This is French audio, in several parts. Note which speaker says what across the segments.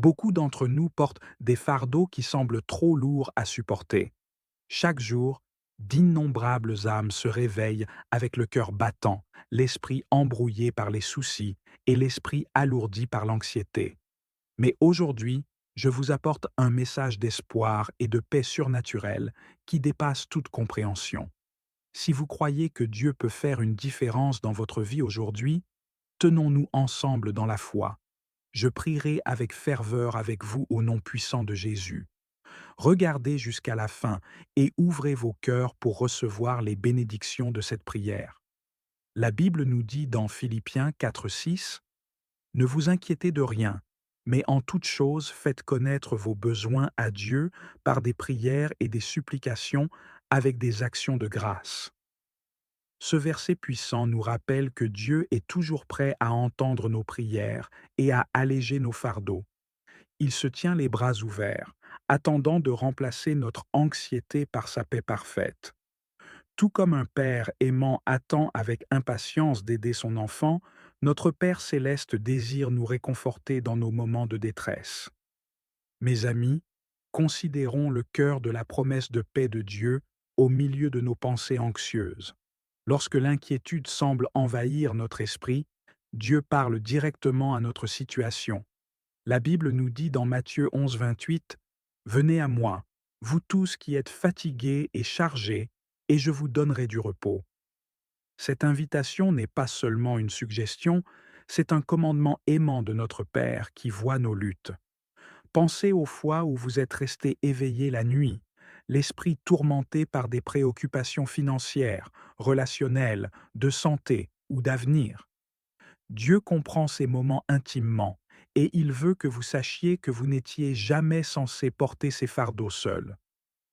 Speaker 1: Beaucoup d'entre nous portent des fardeaux qui semblent trop lourds à supporter. Chaque jour, d'innombrables âmes se réveillent avec le cœur battant, l'esprit embrouillé par les soucis et l'esprit alourdi par l'anxiété. Mais aujourd'hui, je vous apporte un message d'espoir et de paix surnaturelle qui dépasse toute compréhension. Si vous croyez que Dieu peut faire une différence dans votre vie aujourd'hui, tenons-nous ensemble dans la foi. Je prierai avec ferveur avec vous au nom puissant de Jésus. Regardez jusqu'à la fin et ouvrez vos cœurs pour recevoir les bénédictions de cette prière. La Bible nous dit dans Philippiens 4:6, ne vous inquiétez de rien, mais en toute chose faites connaître vos besoins à Dieu par des prières et des supplications avec des actions de grâce. Ce verset puissant nous rappelle que Dieu est toujours prêt à entendre nos prières et à alléger nos fardeaux. Il se tient les bras ouverts, attendant de remplacer notre anxiété par sa paix parfaite. Tout comme un père aimant attend avec impatience d'aider son enfant, notre Père céleste désire nous réconforter dans nos moments de détresse. Mes amis, considérons le cœur de la promesse de paix de Dieu au milieu de nos pensées anxieuses. Lorsque l'inquiétude semble envahir notre esprit, Dieu parle directement à notre situation. La Bible nous dit dans Matthieu 11:28, venez à moi, vous tous qui êtes fatigués et chargés, et je vous donnerai du repos. Cette invitation n'est pas seulement une suggestion, c'est un commandement aimant de notre Père qui voit nos luttes. Pensez aux fois où vous êtes restés éveillés la nuit, l'esprit tourmenté par des préoccupations financières, relationnelles, de santé ou d'avenir. Dieu comprend ces moments intimement, et il veut que vous sachiez que vous n'étiez jamais censé porter ces fardeaux seuls.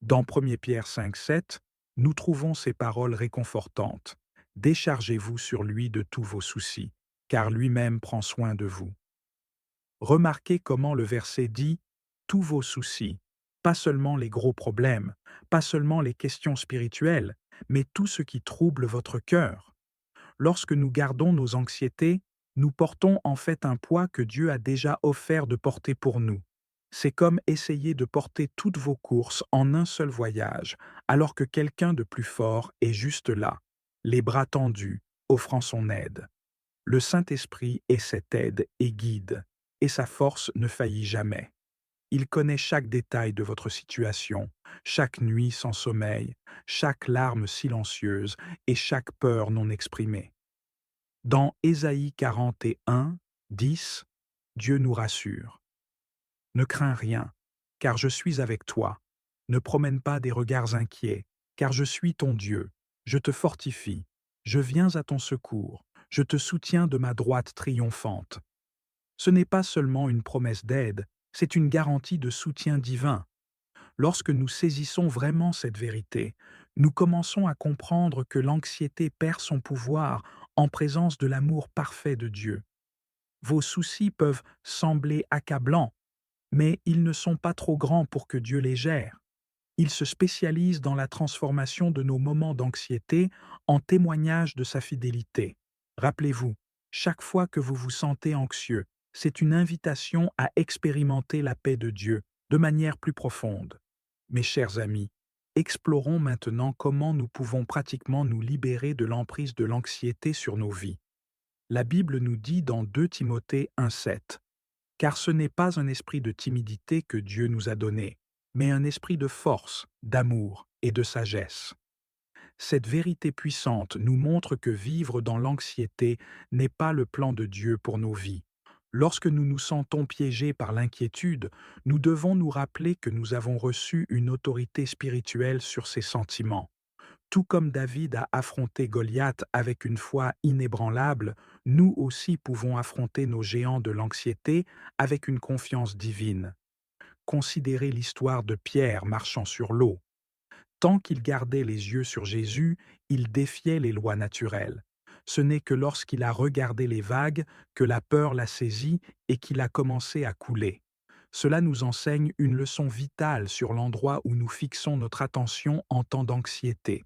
Speaker 1: Dans 1 Pierre 5:7, nous trouvons ces paroles réconfortantes. Déchargez-vous sur lui de tous vos soucis, car lui-même prend soin de vous. Remarquez comment le verset dit tous vos soucis, pas seulement les gros problèmes, pas seulement les questions spirituelles, mais tout ce qui trouble votre cœur. Lorsque nous gardons nos anxiétés, nous portons en fait un poids que Dieu a déjà offert de porter pour nous. C'est comme essayer de porter toutes vos courses en un seul voyage, alors que quelqu'un de plus fort est juste là, les bras tendus, offrant son aide. Le Saint-Esprit est cette aide et guide, et sa force ne faillit jamais. Il connaît chaque détail de votre situation, chaque nuit sans sommeil, chaque larme silencieuse et chaque peur non exprimée. Dans Ésaïe 41, 10, Dieu nous rassure. Ne crains rien, car je suis avec toi. Ne promène pas des regards inquiets, car je suis ton Dieu. Je te fortifie. Je viens à ton secours. Je te soutiens de ma droite triomphante. Ce n'est pas seulement une promesse d'aide, c'est une garantie de soutien divin. Lorsque nous saisissons vraiment cette vérité, nous commençons à comprendre que l'anxiété perd son pouvoir en présence de l'amour parfait de Dieu. Vos soucis peuvent sembler accablants, mais ils ne sont pas trop grands pour que Dieu les gère. Il se spécialise dans la transformation de nos moments d'anxiété en témoignage de sa fidélité. Rappelez-vous, chaque fois que vous vous sentez anxieux, c'est une invitation à expérimenter la paix de Dieu de manière plus profonde. Mes chers amis, explorons maintenant comment nous pouvons pratiquement nous libérer de l'emprise de l'anxiété sur nos vies. La Bible nous dit dans 2 Timothée 1:7, car ce n'est pas un esprit de timidité que Dieu nous a donné, mais un esprit de force, d'amour et de sagesse. Cette vérité puissante nous montre que vivre dans l'anxiété n'est pas le plan de Dieu pour nos vies. Lorsque nous nous sentons piégés par l'inquiétude, nous devons nous rappeler que nous avons reçu une autorité spirituelle sur ces sentiments. Tout comme David a affronté Goliath avec une foi inébranlable, nous aussi pouvons affronter nos géants de l'anxiété avec une confiance divine. Considérez l'histoire de Pierre marchant sur l'eau. Tant qu'il gardait les yeux sur Jésus, il défiait les lois naturelles. Ce n'est que lorsqu'il a regardé les vagues que la peur l'a saisi et qu'il a commencé à couler. Cela nous enseigne une leçon vitale sur l'endroit où nous fixons notre attention en temps d'anxiété.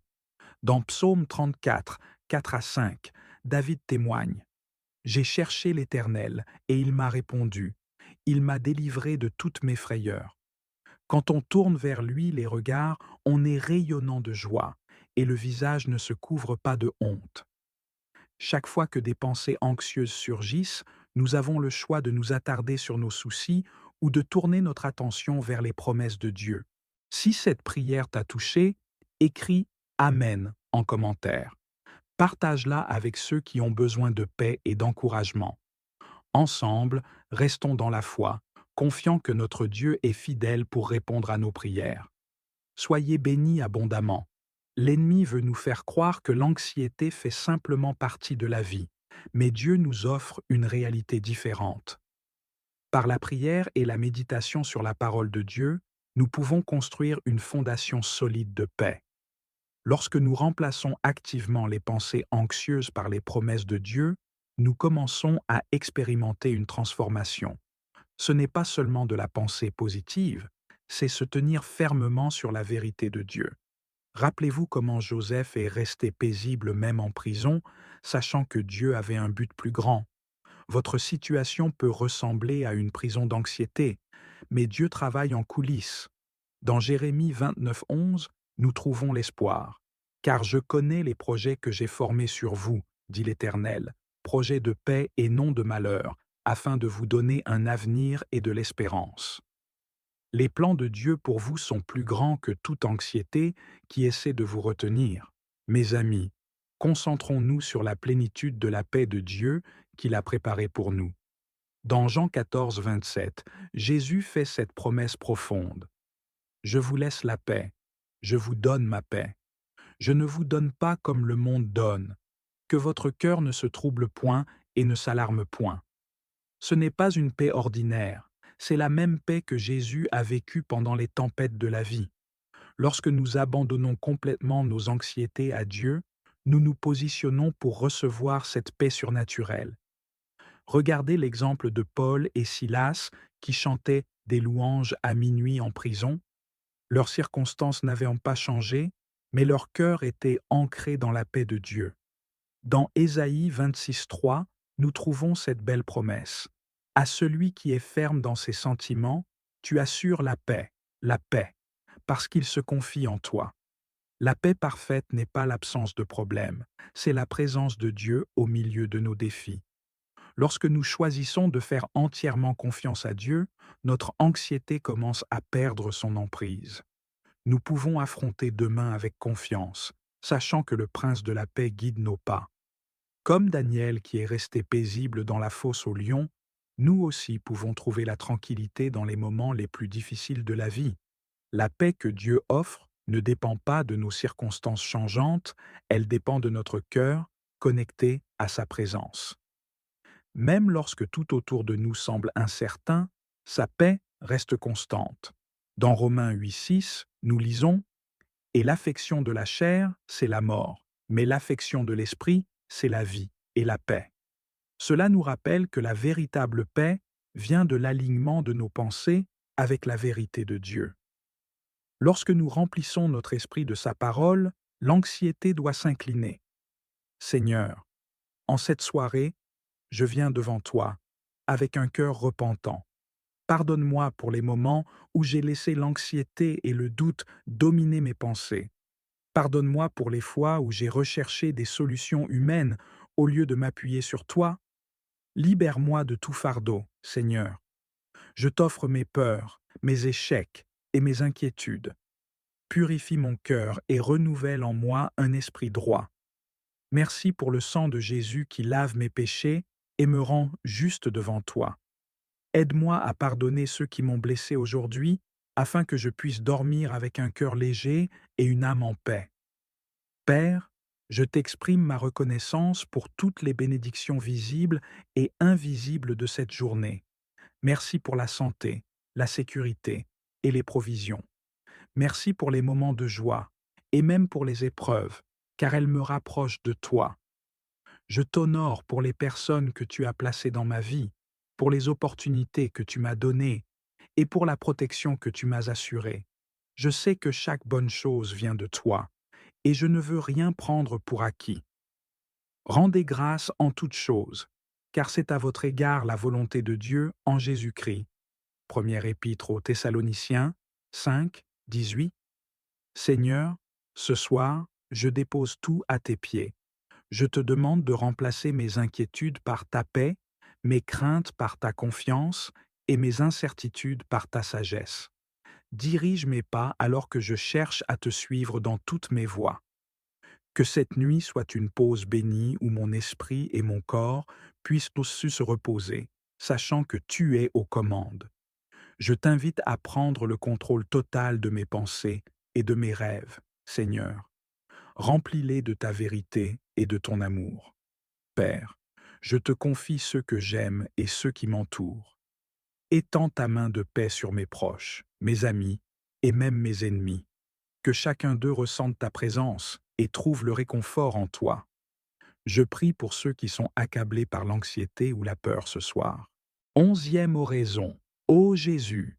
Speaker 1: Dans Psaume 34, 4 à 5, David témoigne. J'ai cherché l'Éternel, et il m'a répondu. Il m'a délivré de toutes mes frayeurs. Quand on tourne vers lui les regards, on est rayonnant de joie, et le visage ne se couvre pas de honte. Chaque fois que des pensées anxieuses surgissent, nous avons le choix de nous attarder sur nos soucis ou de tourner notre attention vers les promesses de Dieu. Si cette prière t'a touché, écris Amen en commentaire. Partage-la avec ceux qui ont besoin de paix et d'encouragement. Ensemble, restons dans la foi, confiants que notre Dieu est fidèle pour répondre à nos prières. Soyez bénis abondamment. L'ennemi veut nous faire croire que l'anxiété fait simplement partie de la vie, mais Dieu nous offre une réalité différente. Par la prière et la méditation sur la parole de Dieu, nous pouvons construire une fondation solide de paix. Lorsque nous remplaçons activement les pensées anxieuses par les promesses de Dieu, nous commençons à expérimenter une transformation. Ce n'est pas seulement de la pensée positive, c'est se tenir fermement sur la vérité de Dieu. Rappelez-vous comment Joseph est resté paisible même en prison, sachant que Dieu avait un but plus grand. Votre situation peut ressembler à une prison d'anxiété, mais Dieu travaille en coulisses. Dans Jérémie 29:11, nous trouvons l'espoir. Car je connais les projets que j'ai formés sur vous, dit l'Éternel, projets de paix et non de malheur, afin de vous donner un avenir et de l'espérance. Les plans de Dieu pour vous sont plus grands que toute anxiété qui essaie de vous retenir. Mes amis, concentrons-nous sur la plénitude de la paix de Dieu qu'il a préparée pour nous. Dans Jean 14:27, Jésus fait cette promesse profonde. Je vous laisse la paix, je vous donne ma paix. Je ne vous donne pas comme le monde donne. Que votre cœur ne se trouble point et ne s'alarme point. Ce n'est pas une paix ordinaire, c'est la même paix que Jésus a vécue pendant les tempêtes de la vie. Lorsque nous abandonnons complètement nos anxiétés à Dieu, nous nous positionnons pour recevoir cette paix surnaturelle. Regardez l'exemple de Paul et Silas qui chantaient des louanges à minuit en prison. Leurs circonstances n'avaient pas changé, mais leur cœur était ancré dans la paix de Dieu. Dans Ésaïe 26:3, nous trouvons cette belle promesse. À celui qui est ferme dans ses sentiments, tu assures la paix, parce qu'il se confie en toi. La paix parfaite n'est pas l'absence de problème, c'est la présence de Dieu au milieu de nos défis. Lorsque nous choisissons de faire entièrement confiance à Dieu, notre anxiété commence à perdre son emprise. Nous pouvons affronter demain avec confiance, sachant que le Prince de la paix guide nos pas. Comme Daniel qui est resté paisible dans la fosse au lion, nous aussi pouvons trouver la tranquillité dans les moments les plus difficiles de la vie. La paix que Dieu offre ne dépend pas de nos circonstances changeantes, elle dépend de notre cœur connecté à sa présence. Même lorsque tout autour de nous semble incertain, sa paix reste constante. Dans Romains 8:6, nous lisons « Et l'affection de la chair, c'est la mort, mais l'affection de l'esprit, c'est la vie et la paix. » Cela nous rappelle que la véritable paix vient de l'alignement de nos pensées avec la vérité de Dieu. Lorsque nous remplissons notre esprit de sa parole, l'anxiété doit s'incliner. Seigneur, en cette soirée, je viens devant toi, avec un cœur repentant. Pardonne-moi pour les moments où j'ai laissé l'anxiété et le doute dominer mes pensées. Pardonne-moi pour les fois où j'ai recherché des solutions humaines au lieu de m'appuyer sur toi. Libère-moi de tout fardeau, Seigneur. Je t'offre mes peurs, mes échecs et mes inquiétudes. Purifie mon cœur et renouvelle en moi un esprit droit. Merci pour le sang de Jésus qui lave mes péchés et me rend juste devant toi. Aide-moi à pardonner ceux qui m'ont blessé aujourd'hui, afin que je puisse dormir avec un cœur léger et une âme en paix. Père, je t'exprime ma reconnaissance pour toutes les bénédictions visibles et invisibles de cette journée. Merci pour la santé, la sécurité et les provisions. Merci pour les moments de joie et même pour les épreuves, car elles me rapprochent de toi. Je t'honore pour les personnes que tu as placées dans ma vie, pour les opportunités que tu m'as données et pour la protection que tu m'as assurée. Je sais que chaque bonne chose vient de toi et je ne veux rien prendre pour acquis. Rendez grâce en toutes choses, car c'est à votre égard la volonté de Dieu en Jésus-Christ. Première épître aux Thessaloniciens 5, 18. Seigneur, ce soir, je dépose tout à tes pieds. Je te demande de remplacer mes inquiétudes par ta paix, mes craintes par ta confiance et mes incertitudes par ta sagesse. Dirige mes pas alors que je cherche à te suivre dans toutes mes voies. Que cette nuit soit une pause bénie où mon esprit et mon corps puissent aussi se reposer, sachant que tu es aux commandes. Je t'invite à prendre le contrôle total de mes pensées et de mes rêves, Seigneur. Remplis-les de ta vérité et de ton amour. Père, je te confie ceux que j'aime et ceux qui m'entourent. Étends ta main de paix sur mes proches, mes amis et même mes ennemis. Que chacun d'eux ressente ta présence et trouve le réconfort en toi. Je prie pour ceux qui sont accablés par l'anxiété ou la peur ce soir. 11e oraison. Ô Jésus,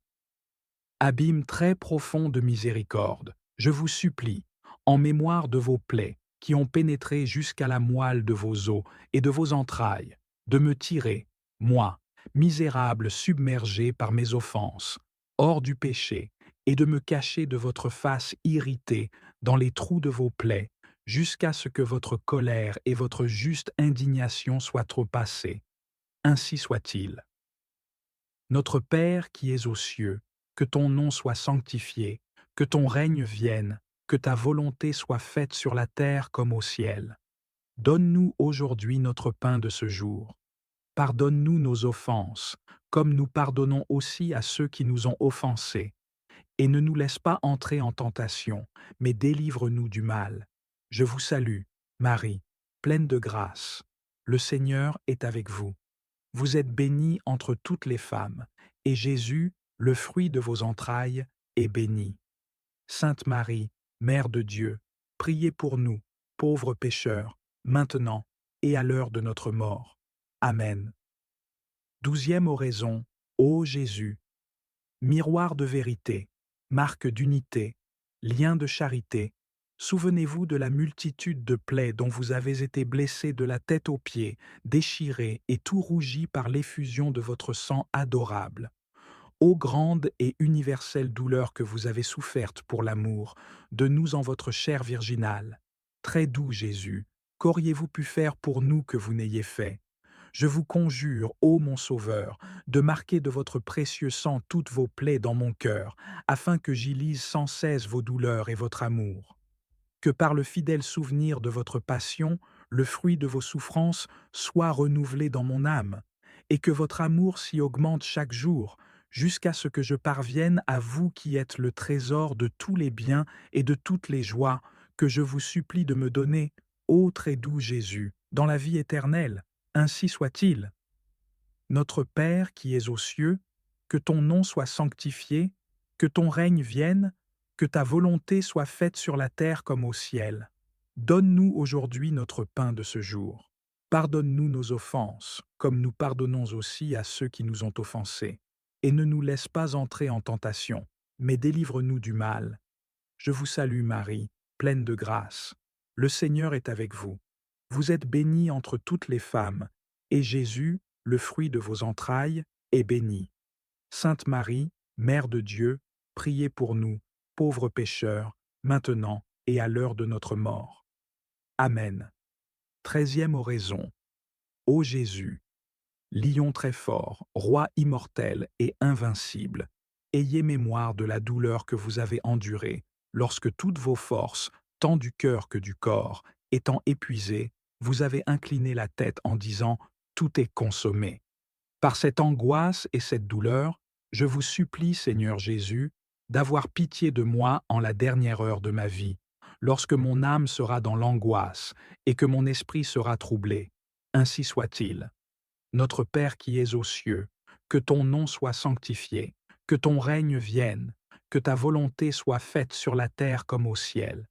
Speaker 1: abîme très profond de miséricorde, je vous supplie, en mémoire de vos plaies, qui ont pénétré jusqu'à la moelle de vos os et de vos entrailles, de me tirer, moi, misérable submergé par mes offenses, hors du péché, et de me cacher de votre face irritée dans les trous de vos plaies, jusqu'à ce que votre colère et votre juste indignation soient trop passées. Ainsi soit-il. Notre Père qui es aux cieux, que ton nom soit sanctifié, que ton règne vienne, que ta volonté soit faite sur la terre comme au ciel. Donne-nous aujourd'hui notre pain de ce jour. Pardonne-nous nos offenses, comme nous pardonnons aussi à ceux qui nous ont offensés. Et ne nous laisse pas entrer en tentation, mais délivre-nous du mal. Je vous salue, Marie, pleine de grâce. Le Seigneur est avec vous. Vous êtes bénie entre toutes les femmes, et Jésus, le fruit de vos entrailles, est béni. Sainte Marie, Mère de Dieu, priez pour nous, pauvres pécheurs, maintenant et à l'heure de notre mort. Amen. 12e oraison. Ô Jésus, miroir de vérité, marque d'unité, lien de charité, souvenez-vous de la multitude de plaies dont vous avez été blessés de la tête aux pieds, déchirés et tout rougis par l'effusion de votre sang adorable. Ô grande et universelle douleur que vous avez soufferte pour l'amour, de nous en votre chair virginale. Très doux Jésus, qu'auriez-vous pu faire pour nous que vous n'ayez fait? Je vous conjure, ô mon Sauveur, de marquer de votre précieux sang toutes vos plaies dans mon cœur, afin que j'y lise sans cesse vos douleurs et votre amour. Que par le fidèle souvenir de votre passion, le fruit de vos souffrances soit renouvelé dans mon âme, et que votre amour s'y augmente chaque jour, jusqu'à ce que je parvienne à vous qui êtes le trésor de tous les biens et de toutes les joies que je vous supplie de me donner, ô très doux Jésus, dans la vie éternelle. Ainsi soit-il. Notre Père qui es aux cieux, que ton nom soit sanctifié, que ton règne vienne, que ta volonté soit faite sur la terre comme au ciel. Donne-nous aujourd'hui notre pain de ce jour. Pardonne-nous nos offenses, comme nous pardonnons aussi à ceux qui nous ont offensés. Et ne nous laisse pas entrer en tentation, mais délivre-nous du mal. Je vous salue Marie, pleine de grâce. Le Seigneur est avec vous. Vous êtes bénie entre toutes les femmes, et Jésus, le fruit de vos entrailles, est béni. Sainte Marie, Mère de Dieu, priez pour nous, pauvres pécheurs, maintenant et à l'heure de notre mort. Amen. 13e oraison. Ô Jésus, lion très fort, roi immortel et invincible, ayez mémoire de la douleur que vous avez endurée lorsque toutes vos forces, tant du cœur que du corps, étant épuisées, vous avez incliné la tête en disant « Tout est consommé ». Par cette angoisse et cette douleur, je vous supplie, Seigneur Jésus, d'avoir pitié de moi en la dernière heure de ma vie, lorsque mon âme sera dans l'angoisse et que mon esprit sera troublé. Ainsi soit-il. Notre Père qui es aux cieux, que ton nom soit sanctifié, que ton règne vienne, que ta volonté soit faite sur la terre comme au ciel.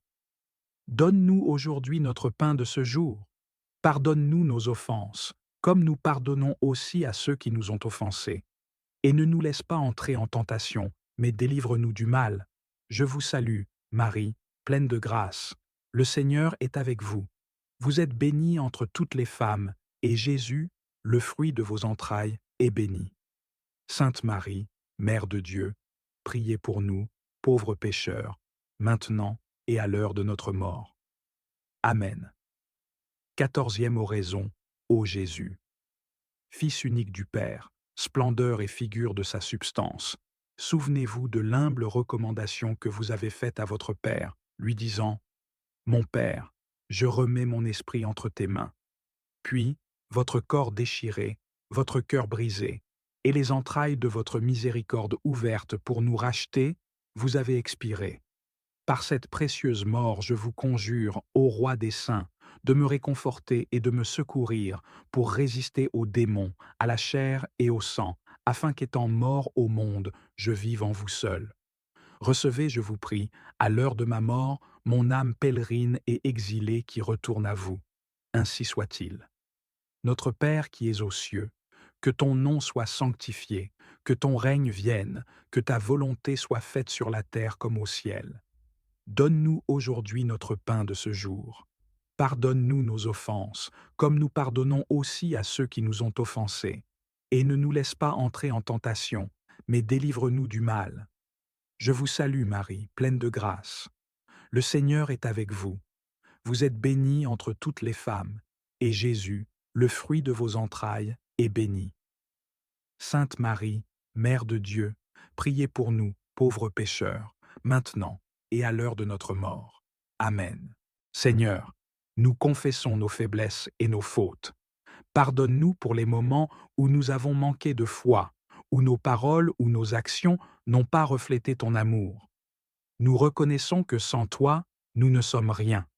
Speaker 1: Donne-nous aujourd'hui notre pain de ce jour. Pardonne-nous nos offenses, comme nous pardonnons aussi à ceux qui nous ont offensés. Et ne nous laisse pas entrer en tentation, mais délivre-nous du mal. Je vous salue, Marie, pleine de grâce. Le Seigneur est avec vous. Vous êtes bénie entre toutes les femmes, et Jésus, le fruit de vos entrailles est béni. Sainte Marie, Mère de Dieu, priez pour nous, pauvres pécheurs, maintenant et à l'heure de notre mort. Amen. 14e oraison, ô Jésus. Fils unique du Père, splendeur et figure de sa substance, souvenez-vous de l'humble recommandation que vous avez faite à votre Père, lui disant « Mon Père, je remets mon esprit entre tes mains. » Puis, votre corps déchiré, votre cœur brisé, et les entrailles de votre miséricorde ouvertes pour nous racheter, vous avez expiré. Par cette précieuse mort, je vous conjure, ô Roi des saints, de me réconforter et de me secourir pour résister aux démons, à la chair et au sang, afin qu'étant mort au monde, je vive en vous seul. Recevez, je vous prie, à l'heure de ma mort, mon âme pèlerine et exilée qui retourne à vous. Ainsi soit-il. Notre Père qui es aux cieux, que ton nom soit sanctifié, que ton règne vienne, que ta volonté soit faite sur la terre comme au ciel. Donne-nous aujourd'hui notre pain de ce jour. Pardonne-nous nos offenses, comme nous pardonnons aussi à ceux qui nous ont offensés. Et ne nous laisse pas entrer en tentation, mais délivre-nous du mal. Je vous salue Marie, pleine de grâce. Le Seigneur est avec vous. Vous êtes bénie entre toutes les femmes, et Jésus, le fruit de vos entrailles, est béni. Sainte Marie, Mère de Dieu, priez pour nous, pauvres pécheurs, maintenant et à l'heure de notre mort. Amen. Seigneur, nous confessons nos faiblesses et nos fautes. Pardonne-nous pour les moments où nous avons manqué de foi, où nos paroles ou nos actions n'ont pas reflété ton amour. Nous reconnaissons que sans toi, nous ne sommes rien.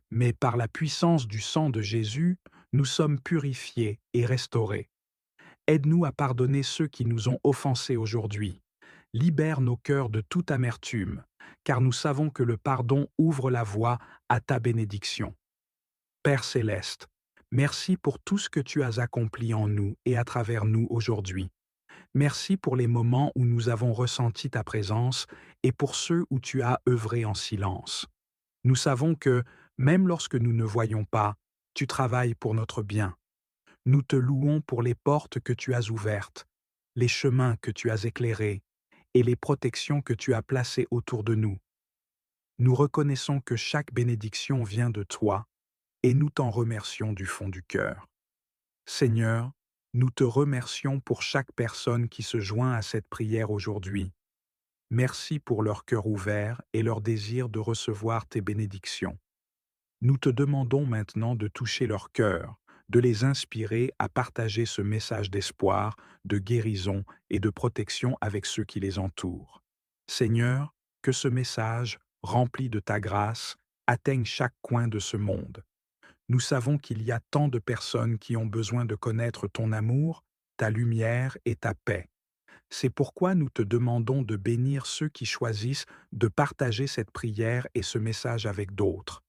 Speaker 1: Mais par la puissance du sang de Jésus, nous sommes purifiés et restaurés. Aide-nous à pardonner ceux qui nous ont offensés aujourd'hui. Libère nos cœurs de toute amertume, car nous savons que le pardon ouvre la voie à ta bénédiction. Père céleste, merci pour tout ce que tu as accompli en nous et à travers nous aujourd'hui. Merci pour les moments où nous avons ressenti ta présence et pour ceux où tu as œuvré en silence. Nous savons que, même lorsque nous ne voyons pas, tu travailles pour notre bien. Nous te louons pour les portes que tu as ouvertes, les chemins que tu as éclairés et les protections que tu as placées autour de nous. Nous reconnaissons que chaque bénédiction vient de toi et nous t'en remercions du fond du cœur. Seigneur, nous te remercions pour chaque personne qui se joint à cette prière aujourd'hui. Merci pour leur cœur ouvert et leur désir de recevoir tes bénédictions. Nous te demandons maintenant de toucher leur cœur, de les inspirer à partager ce message d'espoir, de guérison et de protection avec ceux qui les entourent. Seigneur, que ce message, rempli de ta grâce, atteigne chaque coin de ce monde. Nous savons qu'il y a tant de personnes qui ont besoin de connaître ton amour, ta lumière et ta paix. C'est pourquoi nous te demandons de bénir ceux qui choisissent de partager cette prière et ce message avec d'autres.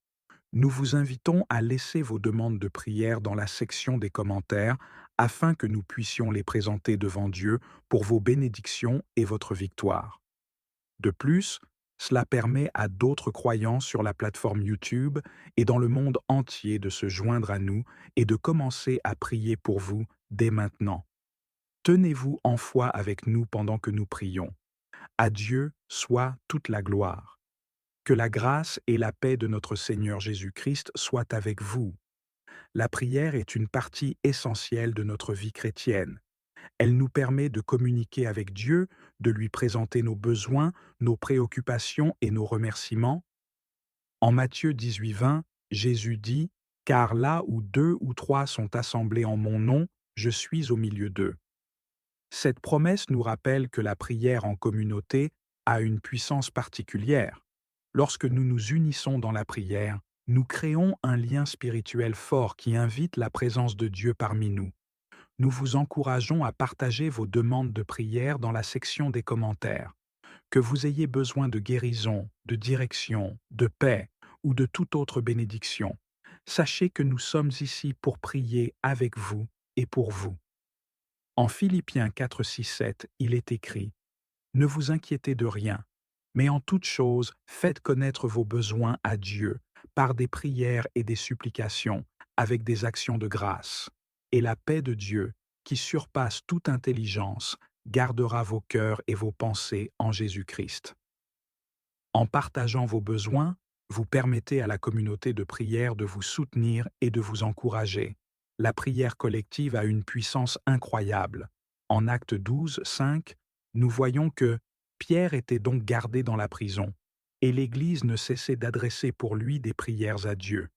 Speaker 1: Nous vous invitons à laisser vos demandes de prière dans la section des commentaires afin que nous puissions les présenter devant Dieu pour vos bénédictions et votre victoire. De plus, cela permet à d'autres croyants sur la plateforme YouTube et dans le monde entier de se joindre à nous et de commencer à prier pour vous dès maintenant. Tenez-vous en foi avec nous pendant que nous prions. À Dieu soit toute la gloire. Que la grâce et la paix de notre Seigneur Jésus-Christ soient avec vous. La prière est une partie essentielle de notre vie chrétienne. Elle nous permet de communiquer avec Dieu, de lui présenter nos besoins, nos préoccupations et nos remerciements. En Matthieu 18:20, Jésus dit « Car là où 2 ou 3 sont assemblés en mon nom, je suis au milieu d'eux. » Cette promesse nous rappelle que la prière en communauté a une puissance particulière. Lorsque nous nous unissons dans la prière, nous créons un lien spirituel fort qui invite la présence de Dieu parmi nous. Nous vous encourageons à partager vos demandes de prière dans la section des commentaires. Que vous ayez besoin de guérison, de direction, de paix ou de toute autre bénédiction, sachez que nous sommes ici pour prier avec vous et pour vous. En Philippiens 4, 6, 7, il est écrit « Ne vous inquiétez de rien, mais en toute chose, faites connaître vos besoins à Dieu par des prières et des supplications, avec des actions de grâce. et la paix de Dieu, qui surpasse toute intelligence, gardera vos cœurs et vos pensées en Jésus-Christ. En partageant vos besoins, vous permettez à la communauté de prière de vous soutenir et de vous encourager. La prière collective a une puissance incroyable. En Actes 12, 5, nous voyons que Pierre était donc gardé dans la prison, et l'Église ne cessait d'adresser pour lui des prières à Dieu.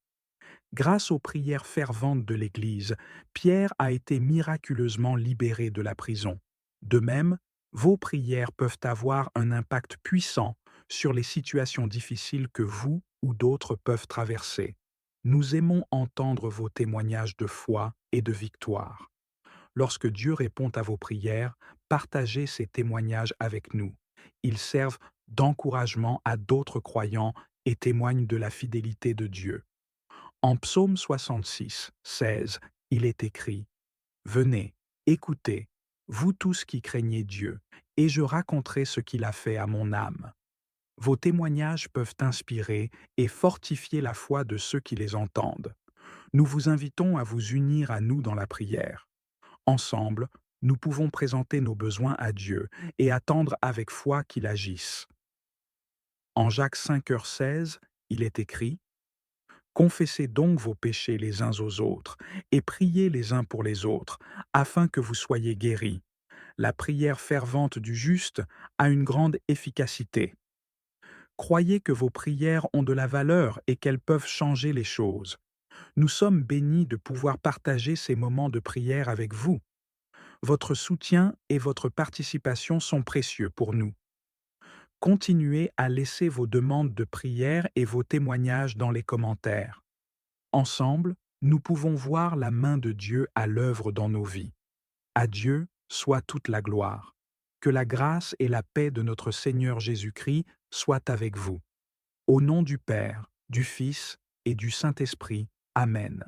Speaker 1: Grâce aux prières ferventes de l'Église, Pierre a été miraculeusement libéré de la prison. De même, vos prières peuvent avoir un impact puissant sur les situations difficiles que vous ou d'autres peuvent traverser. Nous aimons entendre vos témoignages de foi et de victoire. Lorsque Dieu répond à vos prières, partagez ces témoignages avec nous. Ils servent d'encouragement à d'autres croyants et témoignent de la fidélité de Dieu. En Psaume 66, 16, il est écrit: Venez, écoutez, vous tous qui craignez Dieu, et je raconterai ce qu'il a fait à mon âme. Vos témoignages peuvent inspirer et fortifier la foi de ceux qui les entendent. Nous vous invitons à vous unir à nous dans la prière. Ensemble, nous pouvons présenter nos besoins à Dieu et attendre avec foi qu'il agisse. En Jacques 5h16, il est écrit: Confessez donc vos péchés les uns aux autres et priez les uns pour les autres, afin que vous soyez guéris. La prière fervente du juste a une grande efficacité. Croyez que vos prières ont de la valeur et qu'elles peuvent changer les choses. Nous sommes bénis de pouvoir partager ces moments de prière avec vous. Votre soutien et votre participation sont précieux pour nous. Continuez à laisser vos demandes de prière et vos témoignages dans les commentaires. Ensemble, nous pouvons voir la main de Dieu à l'œuvre dans nos vies. À Dieu soit toute la gloire. Que la grâce et la paix de notre Seigneur Jésus-Christ soient avec vous. Au nom du Père, du Fils et du Saint-Esprit. Amen.